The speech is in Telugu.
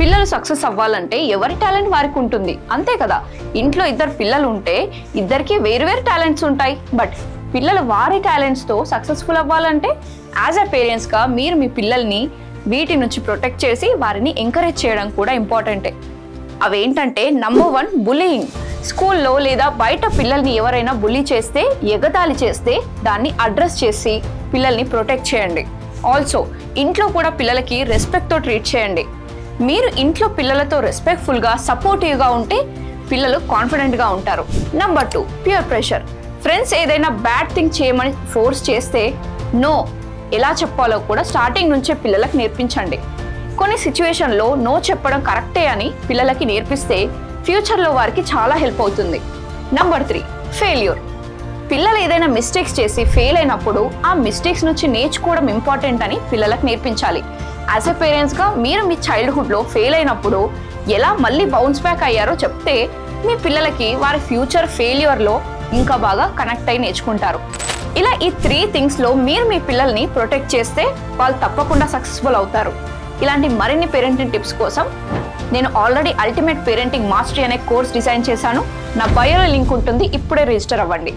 పిల్లలు సక్సెస్ అవ్వాలంటే ఎవరి టాలెంట్ వారికి ఉంటుంది, అంతే కదా. ఇంట్లో ఇద్దరు పిల్లలు ఉంటే ఇద్దరికి వేరు టాలెంట్స్ ఉంటాయి. బట్ పిల్లలు వారి టాలెంట్స్తో సక్సెస్ఫుల్ అవ్వాలంటే యాజ్ అ పేరెంట్స్గా మీరు మీ పిల్లల్ని వీటి నుంచి ప్రొటెక్ట్ చేసి వారిని ఎంకరేజ్ చేయడం కూడా ఇంపార్టెంటే. అవేంటంటే నంబర్ 1 బుల్లీయింగ్. స్కూల్లో లేదా బయట పిల్లల్ని ఎవరైనా బుల్లీ చేస్తే, ఎగతాళి చేస్తే దాన్ని అడ్రస్ చేసి పిల్లల్ని ప్రొటెక్ట్ చేయండి. ఆల్సో ఇంట్లో కూడా పిల్లలకి రెస్పెక్ట్తో ట్రీట్ చేయండి. మీరు ఇంట్లో పిల్లలతో రెస్పెక్ట్ఫుల్గా, సపోర్టివ్గా ఉంటే పిల్లలు కాన్ఫిడెంట్గా ఉంటారు. Number 2 peer pressure. ఫ్రెండ్స్ ఏదైనా బ్యాడ్ థింగ్ చేయమని ఫోర్స్ చేస్తే నో ఎలా చెప్పాలో కూడా స్టార్టింగ్ నుంచే పిల్లలకు నేర్పించండి. కొన్ని సిచ్యువేషన్లో నో చెప్పడం కరెక్టే అని పిల్లలకి నేర్పిస్తే ఫ్యూచర్లో వారికి చాలా హెల్ప్ అవుతుంది. Number 3 failure. పిల్లలు ఏదైనా మిస్టేక్స్ చేసి ఫెయిల్ అయినప్పుడు ఆ మిస్టేక్స్ నుంచి నేర్చుకోవడం ఇంపార్టెంట్ అని పిల్లలకు నేర్పించాలి. యాజ్ ఎ పేరెంట్స్గా మీరు మీ చైల్డ్హుడ్లో ఫెయిల్ అయినప్పుడు ఎలా మళ్ళీ బౌన్స్ బ్యాక్ అయ్యారో చెప్తే మీ పిల్లలకి వారి ఫ్యూచర్ ఫెయిల్యూర్లో ఇంకా బాగా కనెక్ట్ అయి నేర్చుకుంటారు. ఇలా ఈ 3 థింగ్స్లో మీరు మీ పిల్లల్ని ప్రొటెక్ట్ చేస్తే వాళ్ళు తప్పకుండా సక్సెస్ఫుల్ అవుతారు. ఇలాంటి మరిన్ని పేరెంటింగ్ టిప్స్ కోసం నేను ఆల్రెడీ అల్టిమేట్ పేరెంటింగ్ మాస్టరీ అనే కోర్స్ డిజైన్ చేశాను. నా బయోలో లింక్ ఉంటుంది, ఇప్పుడే రిజిస్టర్ అవ్వండి.